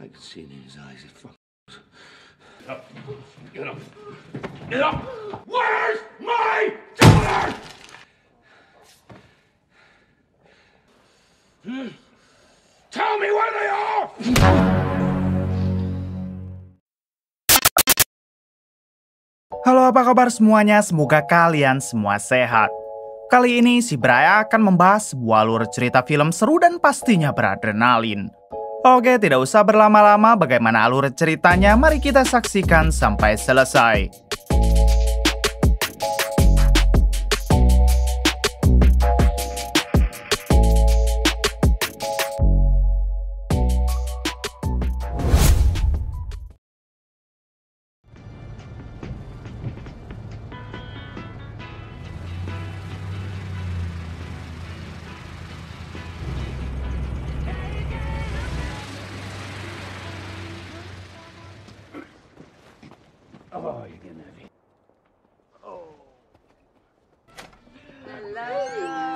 I could see it in his eyes. Get up. Get up. Get up! Where's my daughter? Tell me where they are! Halo, apa kabar semuanya? Semoga kalian semua sehat. Kali ini si Braya akan membahas sebuah alur cerita film seru dan pastinya beradrenalin. Oke, tidak usah berlama-lama, bagaimana alur ceritanya? Mari kita saksikan sampai selesai. Oh, you're getting heavy.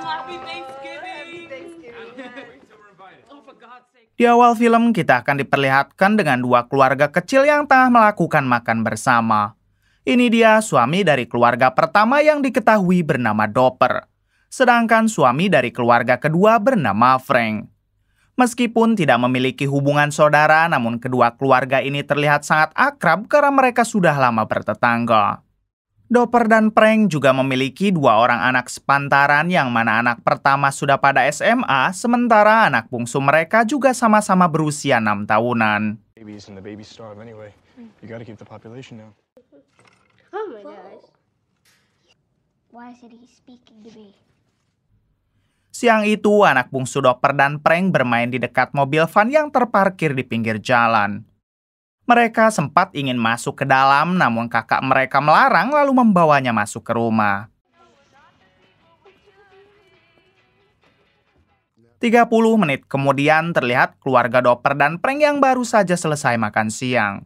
Happy Thanksgiving! Oh, for God's sake. Di awal film, kita akan diperlihatkan dengan dua keluarga kecil yang tengah melakukan makan bersama. Ini dia suami dari keluarga pertama yang diketahui bernama Dopper. Sedangkan suami dari keluarga kedua bernama Frank. Meskipun tidak memiliki hubungan saudara, namun kedua keluarga ini terlihat sangat akrab karena mereka sudah lama bertetangga. Dopper dan Frank juga memiliki dua orang anak sepantaran yang mana anak pertama sudah pada SMA, sementara anak bungsu mereka juga sama-sama berusia 6 tahunan. Babies and the babies starve anyway. You gotta keep the population down. Oh my gosh. Why is he speaking to me? Siang itu, anak bungsu Dopper dan Frank bermain di dekat mobil van yang terparkir di pinggir jalan. Mereka sempat ingin masuk ke dalam, namun kakak mereka melarang lalu membawanya masuk ke rumah. 30 menit kemudian terlihat keluarga Dopper dan Frank yang baru saja selesai makan siang.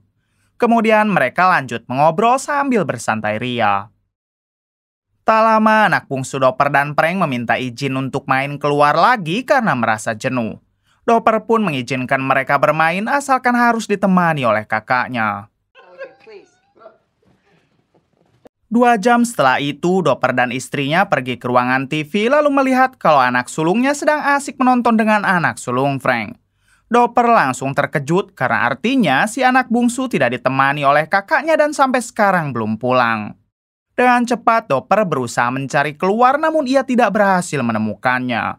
Kemudian mereka lanjut mengobrol sambil bersantai ria. Tak lama, anak bungsu Dopper dan Frank meminta izin untuk main keluar lagi karena merasa jenuh. Dopper pun mengizinkan mereka bermain asalkan harus ditemani oleh kakaknya. 2 jam setelah itu, Dopper dan istrinya pergi ke ruangan TV lalu melihat kalau anak sulungnya sedang asik menonton dengan anak sulung Frank. Dopper langsung terkejut karena artinya si anak bungsu tidak ditemani oleh kakaknya dan sampai sekarang belum pulang. Dengan cepat, Dopper berusaha mencari keluar namun ia tidak berhasil menemukannya.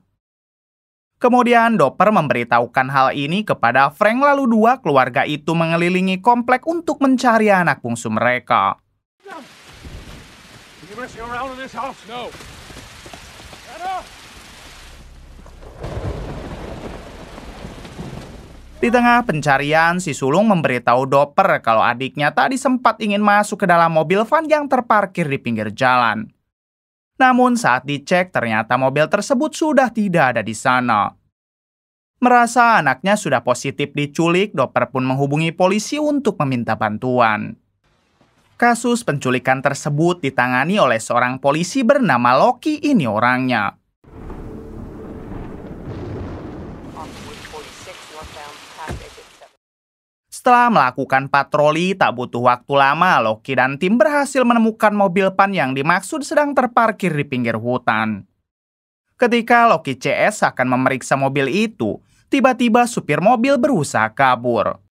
Kemudian Dopper memberitahukan hal ini kepada Frank lalu dua keluarga itu mengelilingi komplek untuk mencari anak bungsu mereka. You messing around in this house? No. Anna! Di tengah pencarian, si sulung memberitahu Dopper kalau adiknya tadi sempat ingin masuk ke dalam mobil van yang terparkir di pinggir jalan. Namun saat dicek, ternyata mobil tersebut sudah tidak ada di sana. Merasa anaknya sudah positif diculik, Dopper pun menghubungi polisi untuk meminta bantuan. Kasus penculikan tersebut ditangani oleh seorang polisi bernama Loki, ini orangnya. Setelah melakukan patroli, tak butuh waktu lama, Loki dan tim berhasil menemukan mobil van yang dimaksud sedang terparkir di pinggir hutan. Ketika Loki CS akan memeriksa mobil itu, tiba-tiba supir mobil berusaha kabur.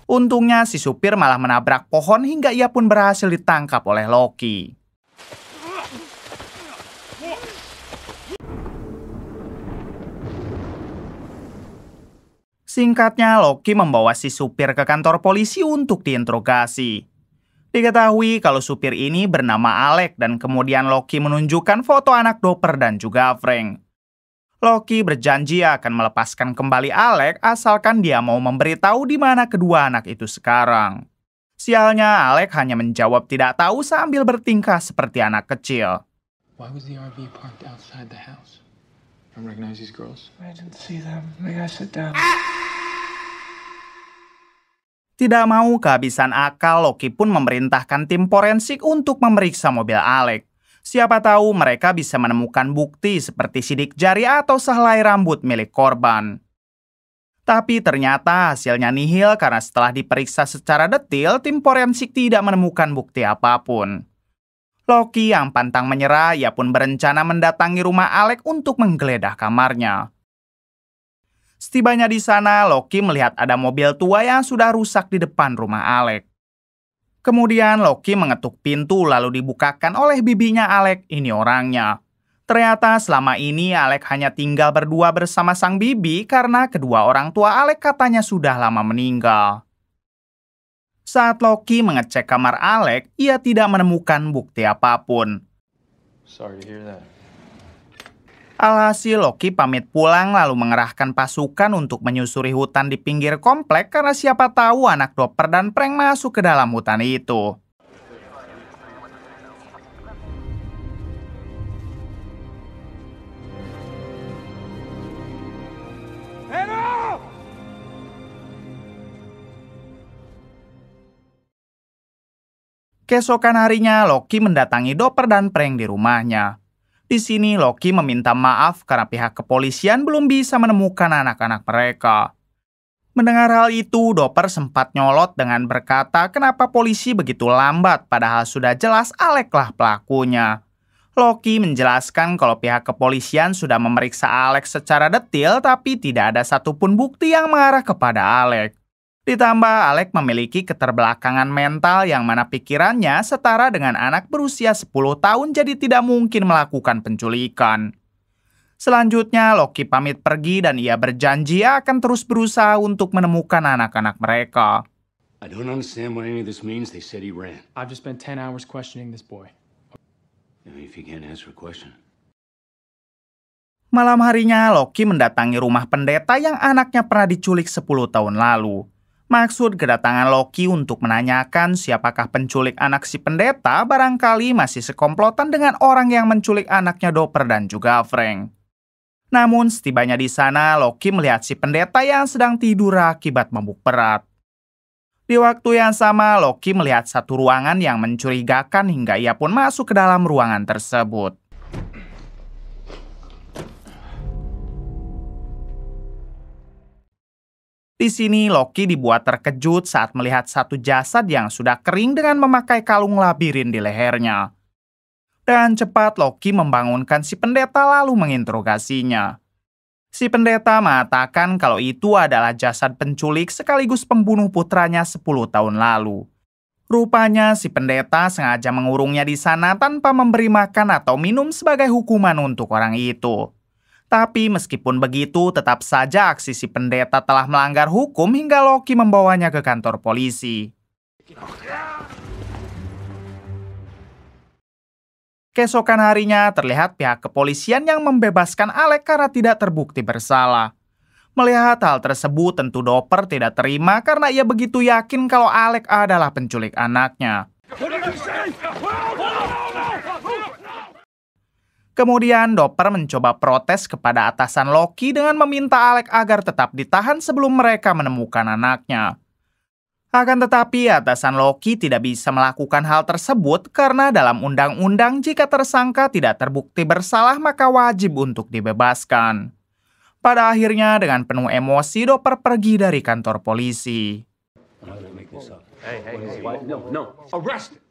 Untungnya si supir malah menabrak pohon hingga ia pun berhasil ditangkap oleh Loki. Singkatnya, Loki membawa si supir ke kantor polisi untuk diinterogasi. Diketahui kalau supir ini bernama Alec dan kemudian Loki menunjukkan foto anak Dopper dan juga Frank. Loki berjanji akan melepaskan kembali Alec asalkan dia mau memberitahu di mana kedua anak itu sekarang. Sialnya, Alec hanya menjawab tidak tahu sambil bertingkah seperti anak kecil. Why was the RV parked outside the house? Don't recognize these girls? I didn't see them. May I sit down? Tidak mau kehabisan akal, Loki pun memerintahkan tim forensik untuk memeriksa mobil Alec. Siapa tahu mereka bisa menemukan bukti seperti sidik jari atau sehelai rambut milik korban. Tapi ternyata hasilnya nihil karena setelah diperiksa secara detail, tim forensik tidak menemukan bukti apapun. Loki yang pantang menyerah, ia pun berencana mendatangi rumah Alec untuk menggeledah kamarnya. Setibanya di sana, Loki melihat ada mobil tua yang sudah rusak di depan rumah Alec. Kemudian Loki mengetuk pintu lalu dibukakan oleh bibinya Alec, ini orangnya. Ternyata selama ini Alec hanya tinggal berdua bersama sang bibi karena kedua orang tua Alec katanya sudah lama meninggal. Saat Loki mengecek kamar Alec, ia tidak menemukan bukti apapun. Sorry to hear that. Alhasil Loki pamit pulang lalu mengerahkan pasukan untuk menyusuri hutan di pinggir komplek karena siapa tahu anak Dopper dan Frank masuk ke dalam hutan itu. Keesokan harinya, Loki mendatangi Dopper dan Frank di rumahnya. Di sini, Loki meminta maaf karena pihak kepolisian belum bisa menemukan anak-anak mereka. Mendengar hal itu, Dopper sempat nyolot dengan berkata kenapa polisi begitu lambat padahal sudah jelas Alec lah pelakunya. Loki menjelaskan kalau pihak kepolisian sudah memeriksa Alec secara detail tapi tidak ada satupun bukti yang mengarah kepada Alec. Ditambah Alec memiliki keterbelakangan mental yang mana pikirannya setara dengan anak berusia 10 tahun jadi tidak mungkin melakukan penculikan. Selanjutnya Loki pamit pergi dan ia berjanji akan terus berusaha untuk menemukan anak-anak mereka. I don't understand what any of this means. They said he ran. I've just spent 10 hours questioning this boy. If you can't answer a question. Malam harinya Loki mendatangi rumah pendeta yang anaknya pernah diculik 10 tahun lalu. Maksud kedatangan Loki untuk menanyakan siapakah penculik anak si pendeta barangkali masih sekomplotan dengan orang yang menculik anaknya Dopper dan juga Frank. Namun setibanya di sana, Loki melihat si pendeta yang sedang tidur akibat mabuk berat. Di waktu yang sama, Loki melihat satu ruangan yang mencurigakan hingga ia pun masuk ke dalam ruangan tersebut. Di sini Loki dibuat terkejut saat melihat satu jasad yang sudah kering dengan memakai kalung labirin di lehernya. Dan cepat Loki membangunkan si pendeta lalu menginterogasinya. Si pendeta mengatakan kalau itu adalah jasad penculik sekaligus pembunuh putranya 10 tahun lalu. Rupanya si pendeta sengaja mengurungnya di sana tanpa memberi makan atau minum sebagai hukuman untuk orang itu. Tapi meskipun begitu, tetap saja aksi si pendeta telah melanggar hukum hingga Loki membawanya ke kantor polisi. Keesokan harinya, terlihat pihak kepolisian yang membebaskan Alec karena tidak terbukti bersalah. Melihat hal tersebut, tentu Dopper tidak terima karena ia begitu yakin kalau Alec adalah penculik anaknya. Kemudian Dopper mencoba protes kepada atasan Loki dengan meminta Alec agar tetap ditahan sebelum mereka menemukan anaknya. Akan tetapi atasan Loki tidak bisa melakukan hal tersebut karena dalam undang-undang jika tersangka tidak terbukti bersalah maka wajib untuk dibebaskan. Pada akhirnya dengan penuh emosi Dopper pergi dari kantor polisi. No. Arrest!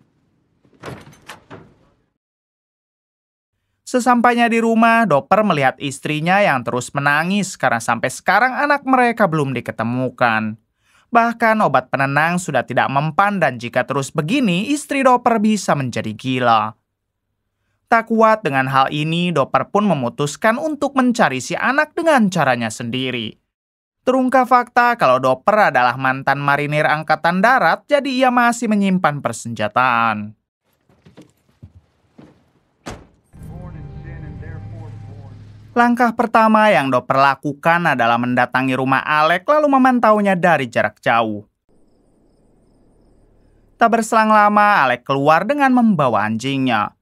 Sesampainya di rumah, Dopper melihat istrinya yang terus menangis karena sampai sekarang anak mereka belum diketemukan. Bahkan obat penenang sudah tidak mempan dan jika terus begini, istri Dopper bisa menjadi gila. Tak kuat dengan hal ini, Dopper pun memutuskan untuk mencari si anak dengan caranya sendiri. Terungkap fakta kalau Dopper adalah mantan marinir angkatan darat, jadi ia masih menyimpan persenjataan. Langkah pertama yang Dopper lakukan adalah mendatangi rumah Alec lalu memantaunya dari jarak jauh. Tak berselang lama, Alec keluar dengan membawa anjingnya.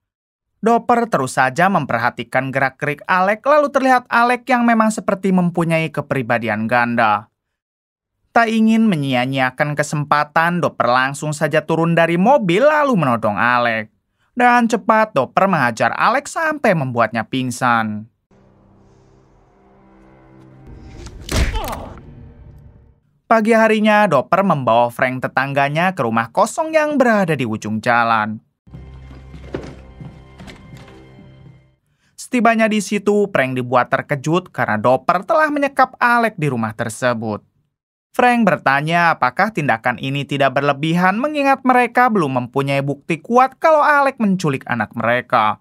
Dopper terus saja memperhatikan gerak-gerik Alec lalu terlihat Alec yang memang seperti mempunyai kepribadian ganda. Tak ingin menyia-nyiakan kesempatan, Dopper langsung saja turun dari mobil lalu menodong Alex. Dan cepat Dopper menghajar Alex sampai membuatnya pingsan. Pagi harinya, Dopper membawa Frank tetangganya ke rumah kosong yang berada di ujung jalan. Setibanya di situ, Frank dibuat terkejut karena Dopper telah menyekap Alex di rumah tersebut. Frank bertanya apakah tindakan ini tidak berlebihan mengingat mereka belum mempunyai bukti kuat kalau Alex menculik anak mereka.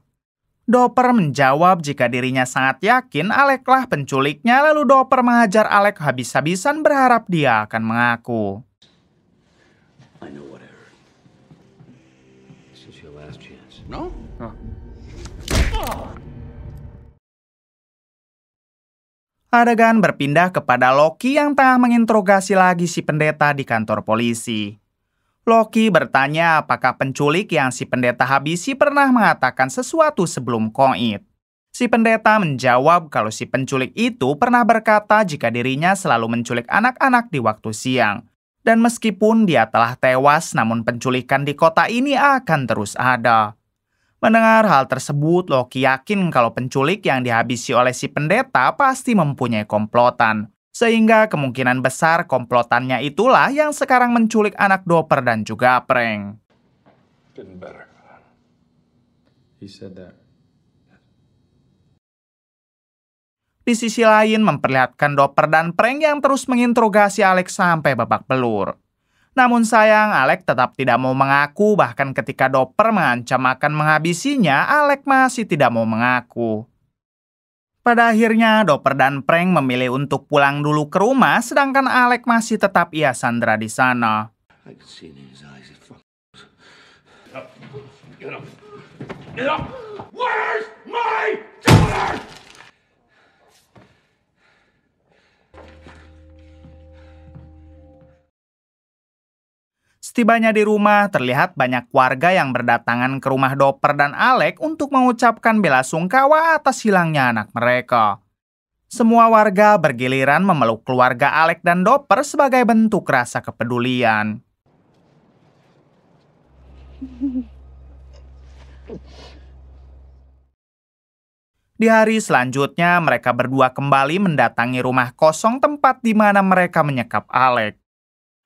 Dopper menjawab jika dirinya sangat yakin Alex-lah penculiknya, lalu Dopper menghajar Alex habis-habisan berharap dia akan mengaku. I know what I heard. This is your last chance. No? Adegan berpindah kepada Loki yang tengah menginterogasi lagi si pendeta di kantor polisi. Loki bertanya apakah penculik yang si pendeta habisi pernah mengatakan sesuatu sebelum koit. Si pendeta menjawab kalau si penculik itu pernah berkata jika dirinya selalu menculik anak-anak di waktu siang. Dan meskipun dia telah tewas, namun penculikan di kota ini akan terus ada. Mendengar hal tersebut, Loki yakin kalau penculik yang dihabisi oleh si pendeta pasti mempunyai komplotan. Sehingga kemungkinan besar komplotannya itulah yang sekarang menculik anak Dopper dan juga Frank. Getting better. He said that. Di sisi lain memperlihatkan Dopper dan Frank yang terus menginterogasi Alex sampai babak belur. Namun sayang, Alex tetap tidak mau mengaku, bahkan ketika Dopper mengancam akan menghabisinya, Alex masih tidak mau mengaku. Pada akhirnya, Dopper dan Frank memilih untuk pulang dulu ke rumah, sedangkan Alex masih tetap ia sandera di sana. I can see it in his eyes. It Get up. Get up. Get up. Where's my daughter? Setibanya di rumah, terlihat banyak warga yang berdatangan ke rumah Dopper dan Alex untuk mengucapkan bela sungkawa atas hilangnya anak mereka. Semua warga bergiliran memeluk keluarga Alex dan Dopper sebagai bentuk rasa kepedulian. Di hari selanjutnya, mereka berdua kembali mendatangi rumah kosong tempat di mana mereka menyekap Alex.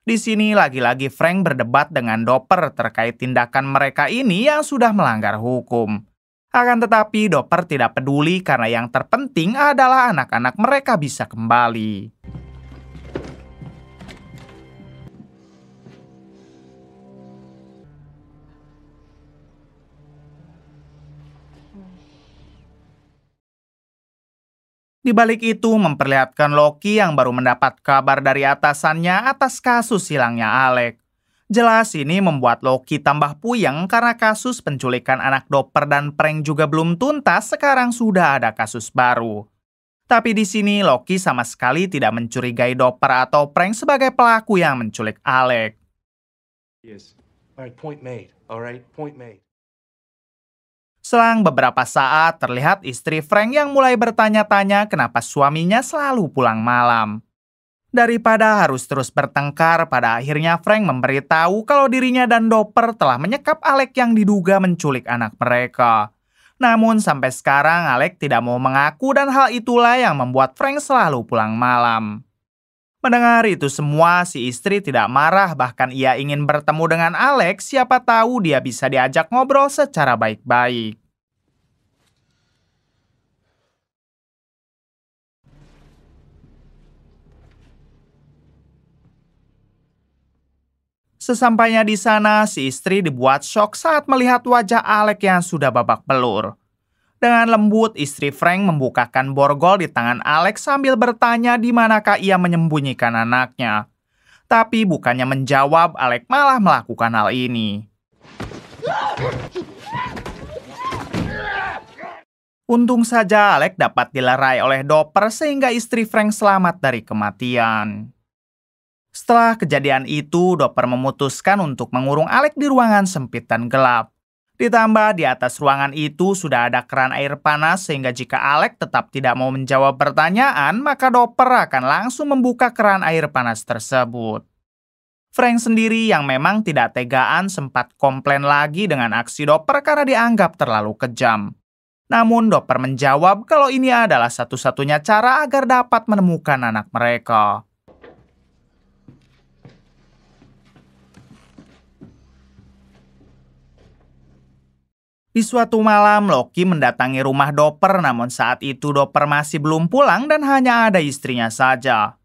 Di sini lagi-lagi Frank berdebat dengan Dopper terkait tindakan mereka ini yang sudah melanggar hukum. Akan tetapi Dopper tidak peduli karena yang terpenting adalah anak-anak mereka bisa kembali. Di balik itu memperlihatkan Loki yang baru mendapat kabar dari atasannya atas kasus hilangnya Alex. Jelas ini membuat Loki tambah puyeng karena kasus penculikan anak Dopper dan Frank juga belum tuntas, sekarang sudah ada kasus baru. Tapi di sini Loki sama sekali tidak mencurigai Dopper atau Frank sebagai pelaku yang menculik Alex. Yes. All right, point made. All right, point made. Selang beberapa saat, terlihat istri Frank yang mulai bertanya-tanya kenapa suaminya selalu pulang malam. Daripada harus terus bertengkar, pada akhirnya Frank memberitahu kalau dirinya dan Dopper telah menyekap Alex yang diduga menculik anak mereka. Namun sampai sekarang Alex tidak mau mengaku dan hal itulah yang membuat Frank selalu pulang malam. Mendengar itu semua, si istri tidak marah, bahkan ia ingin bertemu dengan Alex, siapa tahu dia bisa diajak ngobrol secara baik-baik. Sesampainya di sana, si istri dibuat syok saat melihat wajah Alex yang sudah babak belur. Dengan lembut, istri Frank membukakan borgol di tangan Alex sambil bertanya di manakah ia menyembunyikan anaknya. Tapi bukannya menjawab, Alex malah melakukan hal ini. Untung saja Alex dapat dilerai oleh Dopper sehingga istri Frank selamat dari kematian. Setelah kejadian itu, Dopper memutuskan untuk mengurung Alex di ruangan sempit dan gelap. Ditambah di atas ruangan itu sudah ada keran air panas sehingga jika Alec tetap tidak mau menjawab pertanyaan, maka Dopper akan langsung membuka keran air panas tersebut. Frank sendiri yang memang tidak tegaan sempat komplain lagi dengan aksi Dopper karena dianggap terlalu kejam. Namun Dopper menjawab kalau ini adalah satu-satunya cara agar dapat menemukan anak mereka. Di suatu malam, Loki mendatangi rumah Dopper, namun saat itu Dopper masih belum pulang dan hanya ada istrinya saja.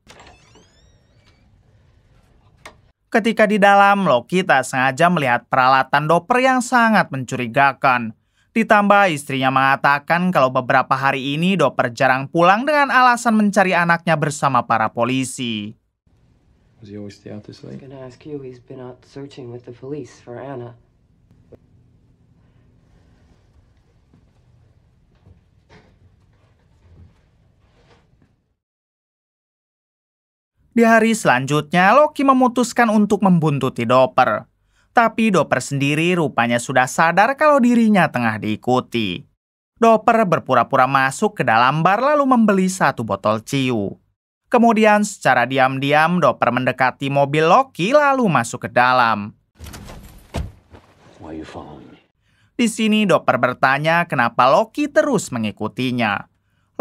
Ketika di dalam, Loki tak sengaja melihat peralatan Dopper yang sangat mencurigakan. Ditambah istrinya mengatakan kalau beberapa hari ini Dopper jarang pulang dengan alasan mencari anaknya bersama para polisi. Was he always stay out this late? I was gonna ask you, he's been out searching with the police for Anna. Di hari selanjutnya, Loki memutuskan untuk membuntuti Dopper. Tapi Dopper sendiri rupanya sudah sadar kalau dirinya tengah diikuti. Dopper berpura-pura masuk ke dalam bar lalu membeli 1 botol ciu. Kemudian secara diam-diam Dopper mendekati mobil Loki lalu masuk ke dalam. Why you following me? Di sini Dopper bertanya kenapa Loki terus mengikutinya.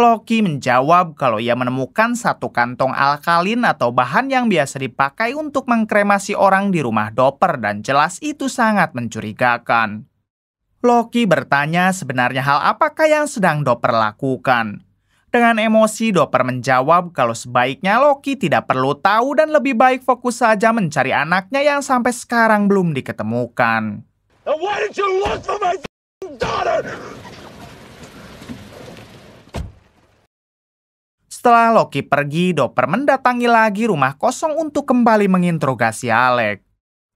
Loki menjawab kalau ia menemukan 1 kantong alkalin atau bahan yang biasa dipakai untuk mengkremasi orang di rumah Dopper dan jelas itu sangat mencurigakan. Loki bertanya sebenarnya hal apakah yang sedang Dopper lakukan. Dengan emosi Dopper menjawab kalau sebaiknya Loki tidak perlu tahu dan lebih baik fokus saja mencari anaknya yang sampai sekarang belum diketemukan. And why did you look for my daughter? Setelah Loki pergi, Dopper mendatangi lagi rumah kosong untuk kembali menginterogasi Alec.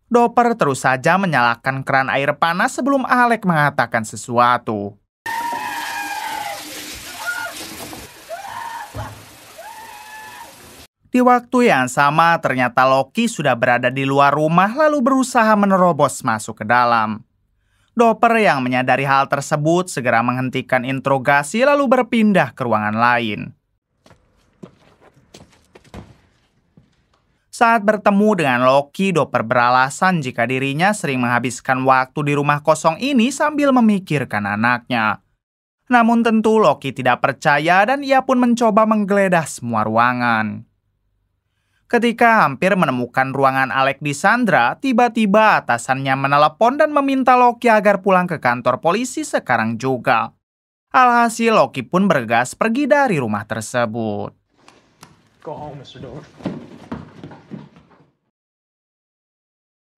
Dopper terus saja menyalakan keran air panas sebelum Alec mengatakan sesuatu. Di waktu yang sama, ternyata Loki sudah berada di luar rumah lalu berusaha menerobos masuk ke dalam. Dopper yang menyadari hal tersebut segera menghentikan interogasi lalu berpindah ke ruangan lain. Saat bertemu dengan Loki, Dopper beralasan jika dirinya sering menghabiskan waktu di rumah kosong ini sambil memikirkan anaknya. Namun tentu Loki tidak percaya dan ia pun mencoba menggeledah semua ruangan. Ketika hampir menemukan ruangan Alec di Sandra, tiba-tiba atasannya menelepon dan meminta Loki agar pulang ke kantor polisi sekarang juga. Alhasil Loki pun bergegas pergi dari rumah tersebut. Go home, Mr. Dopper.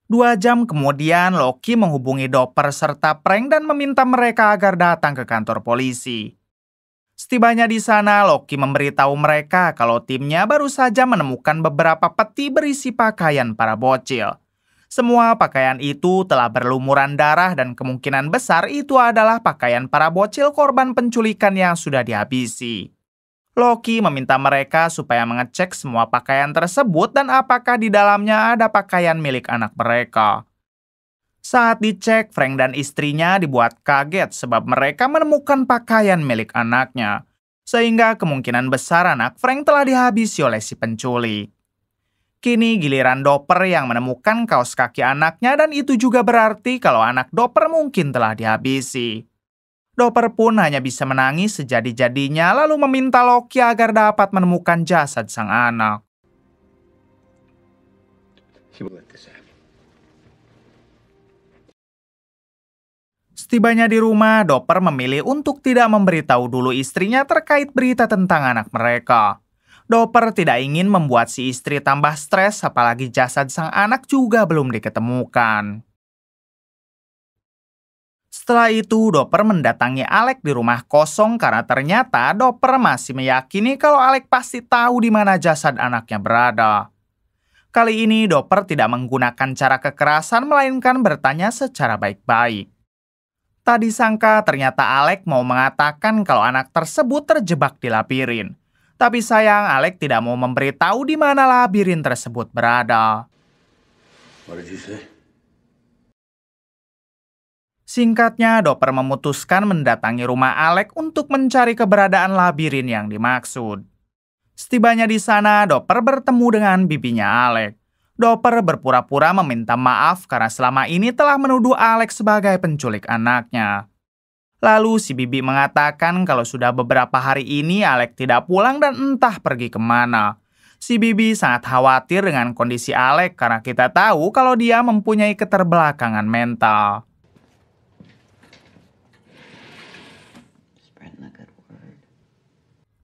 2 jam kemudian, Loki menghubungi Dopper serta Frank dan meminta mereka agar datang ke kantor polisi. Setibanya di sana, Loki memberitahu mereka kalau timnya baru saja menemukan beberapa peti berisi pakaian para bocil. Semua pakaian itu telah berlumuran darah dan kemungkinan besar itu adalah pakaian para bocil korban penculikan yang sudah dihabisi. Loki meminta mereka supaya mengecek semua pakaian tersebut dan apakah di dalamnya ada pakaian milik anak mereka. Saat dicek, Frank dan istrinya dibuat kaget sebab mereka menemukan pakaian milik anaknya. Sehingga kemungkinan besar anak Frank telah dihabisi oleh si penculik. Kini giliran Dopper yang menemukan kaos kaki anaknya dan itu juga berarti kalau anak Dopper mungkin telah dihabisi. Dopper pun hanya bisa menangis sejadi-jadinya lalu meminta Loki agar dapat menemukan jasad sang anak. Setibanya di rumah, Dopper memilih untuk tidak memberitahu dulu istrinya terkait berita tentang anak mereka. Dopper tidak ingin membuat si istri tambah stres apalagi jasad sang anak juga belum diketemukan. Setelah itu, Dopper mendatangi Alec di rumah kosong karena ternyata Dopper masih meyakini kalau Alec pasti tahu di mana jasad anaknya berada. Kali ini Dopper tidak menggunakan cara kekerasan melainkan bertanya secara baik-baik. Tak disangka ternyata Alec mau mengatakan kalau anak tersebut terjebak di labirin. Tapi sayang Alec tidak mau memberitahu di mana labirin tersebut berada. What did you say? Singkatnya, Dopper memutuskan mendatangi rumah Alec untuk mencari keberadaan labirin yang dimaksud. Setibanya di sana, Dopper bertemu dengan bibinya Alec. Dopper berpura-pura meminta maaf karena selama ini telah menuduh Alec sebagai penculik anaknya. Lalu si bibi mengatakan kalau sudah beberapa hari ini Alec tidak pulang dan entah pergi kemana. Si bibi sangat khawatir dengan kondisi Alec karena kita tahu kalau dia mempunyai keterbelakangan mental.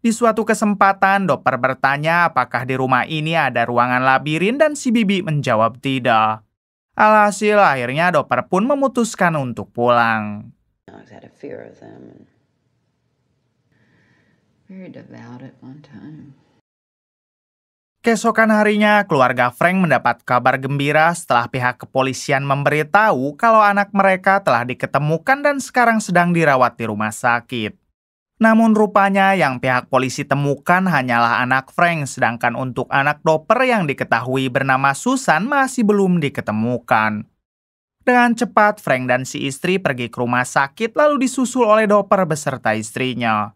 Di suatu kesempatan, Dopper bertanya apakah di rumah ini ada ruangan labirin dan si bibi menjawab tidak. Alhasil, akhirnya Dopper pun memutuskan untuk pulang. I had a fear of them. And very devout at one time. Keesokan harinya, keluarga Frank mendapat kabar gembira setelah pihak kepolisian memberitahu kalau anak mereka telah diketemukan dan sekarang sedang dirawat di rumah sakit. Namun rupanya yang pihak polisi temukan hanyalah anak Frank, sedangkan untuk anak Dopper yang diketahui bernama Susan masih belum diketemukan. Dengan cepat, Frank dan si istri pergi ke rumah sakit lalu disusul oleh Dopper beserta istrinya.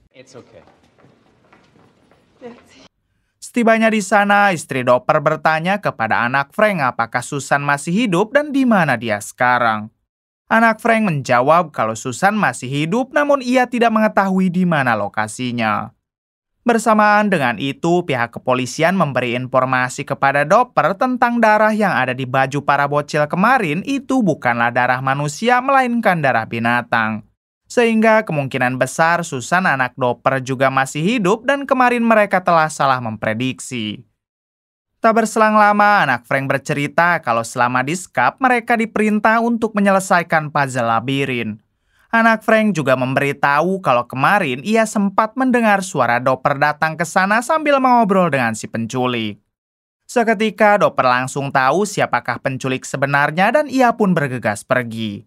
It's okay. Setibanya di sana, istri Dopper bertanya kepada anak Frank apakah Susan masih hidup dan di mana dia sekarang. Anak Frank menjawab kalau Susan masih hidup namun ia tidak mengetahui di mana lokasinya. Bersamaan dengan itu, pihak kepolisian memberi informasi kepada Dopper tentang darah yang ada di baju para bocil kemarin itu bukanlah darah manusia melainkan darah binatang. Sehingga kemungkinan besar Susan anak Dopper juga masih hidup dan kemarin mereka telah salah memprediksi. Tak berselang lama, anak Frank bercerita kalau selama di Skap mereka diperintah untuk menyelesaikan puzzle labirin. Anak Frank juga memberitahu kalau kemarin ia sempat mendengar suara Dopper datang ke sana sambil mengobrol dengan si penculik. Seketika Dopper langsung tahu siapakah penculik sebenarnya dan ia pun bergegas pergi.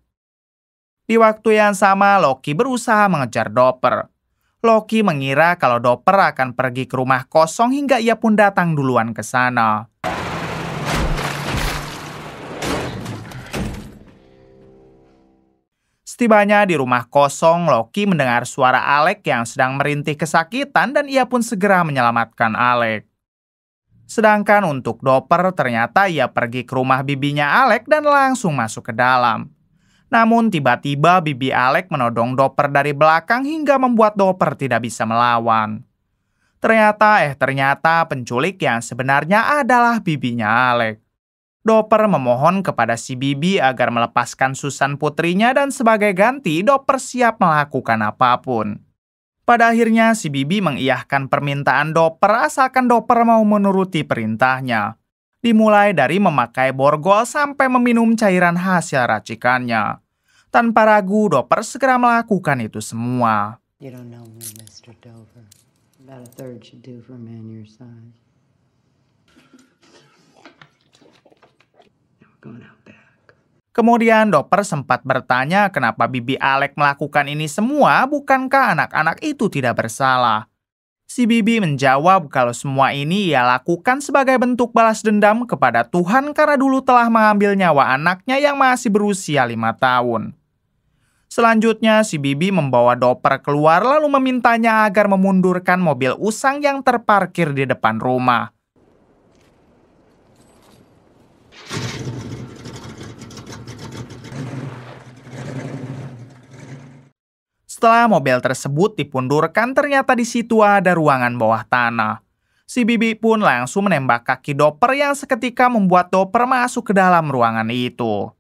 Di waktu yang sama, Loki berusaha mengejar Dopper. Loki mengira kalau Dopper akan pergi ke rumah kosong hingga ia pun datang duluan ke sana. Setibanya di rumah kosong, Loki mendengar suara Alec yang sedang merintih kesakitan dan ia pun segera menyelamatkan Alec. Sedangkan untuk Dopper, ternyata ia pergi ke rumah bibinya Alec dan langsung masuk ke dalam. Namun tiba-tiba bibi Alec menodong Dopper dari belakang hingga membuat Dopper tidak bisa melawan. Ternyata penculik yang sebenarnya adalah bibinya Alec. Dopper memohon kepada si bibi agar melepaskan Susan putrinya dan sebagai ganti Dopper siap melakukan apapun. Pada akhirnya si bibi mengiyahkan permintaan Dopper asalkan Dopper mau menuruti perintahnya. Dimulai dari memakai borgol sampai meminum cairan hasil racikannya. Tanpa ragu, Dopper segera melakukan itu semua. You don't know me, Mr. Dover. About a third should do for a man your size. Now we're going out back. Kemudian Dopper sempat bertanya kenapa bibi Alec melakukan ini semua, bukankah anak-anak itu tidak bersalah? Si bibi menjawab kalau semua ini ia lakukan sebagai bentuk balas dendam kepada Tuhan karena dulu telah mengambil nyawa anaknya yang masih berusia 5 tahun. Selanjutnya, si bibi membawa Dopper keluar lalu memintanya agar memundurkan mobil usang yang terparkir di depan rumah. Setelah mobil tersebut dipundurkan, ternyata di situ ada ruangan bawah tanah. Si bibi pun langsung menembak kaki Dopper yang seketika membuat Dopper masuk ke dalam ruangan itu.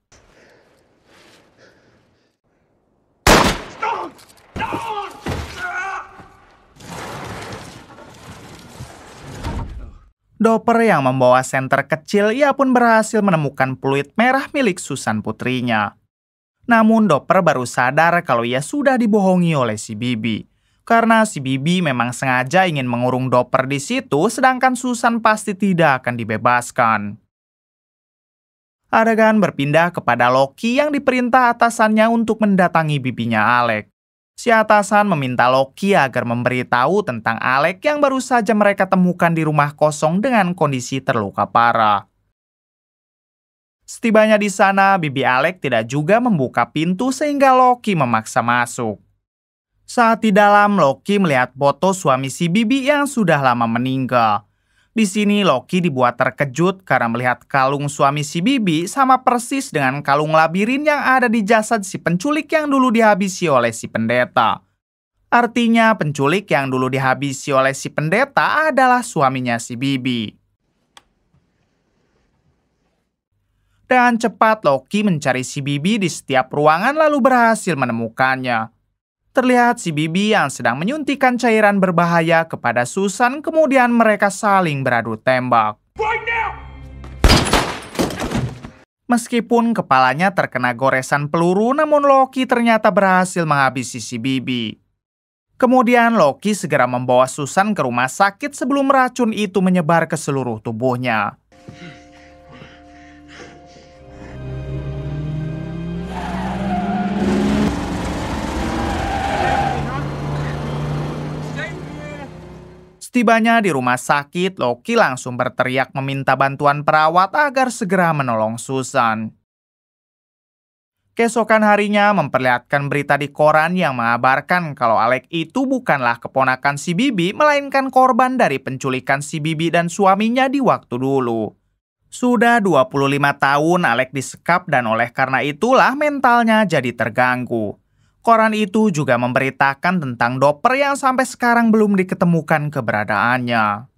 Dopper yang membawa senter kecil, ia pun berhasil menemukan peluit merah milik Susan putrinya. Namun Dopper baru sadar kalau ia sudah dibohongi oleh si bibi. Karena si bibi memang sengaja ingin mengurung Dopper di situ, sedangkan Susan pasti tidak akan dibebaskan. Adegan berpindah kepada Loki yang diperintah atasannya untuk mendatangi bibinya Alec. Si atasan meminta Loki agar memberitahu tentang Alec yang baru saja mereka temukan di rumah kosong dengan kondisi terluka parah. Setibanya di sana, Bibi Alex tidak juga membuka pintu sehingga Loki memaksa masuk. Saat di dalam, Loki melihat foto suami si Bibi yang sudah lama meninggal. Di sini Loki dibuat terkejut karena melihat kalung suami si Bibi sama persis dengan kalung labirin yang ada di jasad si penculik yang dulu dihabisi oleh si pendeta. Artinya penculik yang dulu dihabisi oleh si pendeta adalah suaminya si Bibi. Dengan cepat Loki mencari si Bibi di setiap ruangan lalu berhasil menemukannya. Terlihat si Bibi yang sedang menyuntikkan cairan berbahaya kepada Susan, kemudian mereka saling beradu tembak. Meskipun kepalanya terkena goresan peluru, namun Loki ternyata berhasil menghabisi si Bibi. Kemudian Loki segera membawa Susan ke rumah sakit sebelum racun itu menyebar ke seluruh tubuhnya. Setibanya di rumah sakit, Loki langsung berteriak meminta bantuan perawat agar segera menolong Susan. Keesokan harinya memperlihatkan berita di koran yang mengabarkan kalau Alex itu bukanlah keponakan si Bibi, melainkan korban dari penculikan si Bibi dan suaminya di waktu dulu. Sudah 25 tahun Alex disekap dan oleh karena itulah mentalnya jadi terganggu. Koran itu juga memberitakan tentang Dopper yang sampai sekarang belum diketemukan keberadaannya.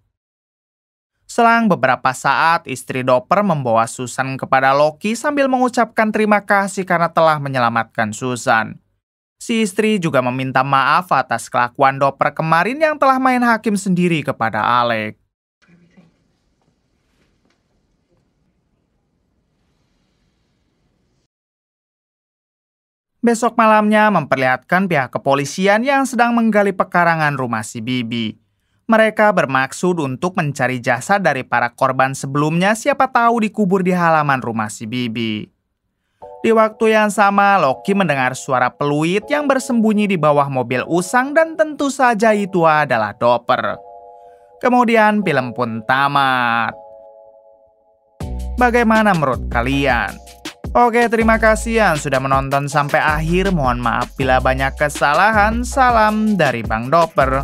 Selang beberapa saat, istri Dopper membawa Susan kepada Loki sambil mengucapkan terima kasih karena telah menyelamatkan Susan. Si istri juga meminta maaf atas kelakuan Dopper kemarin yang telah main hakim sendiri kepada Alex. Besok malamnya memperlihatkan pihak kepolisian yang sedang menggali pekarangan rumah si Bibi. Mereka bermaksud untuk mencari jasad dari para korban sebelumnya, siapa tahu dikubur di halaman rumah si Bibi. Di waktu yang sama, Loki mendengar suara peluit yang bersembunyi di bawah mobil usang dan tentu saja itu adalah Dopper. Kemudian film pun tamat. Bagaimana menurut kalian? Oke, terima kasih yang sudah menonton sampai akhir. Mohon maaf bila banyak kesalahan. Salam dari Bang Dopper.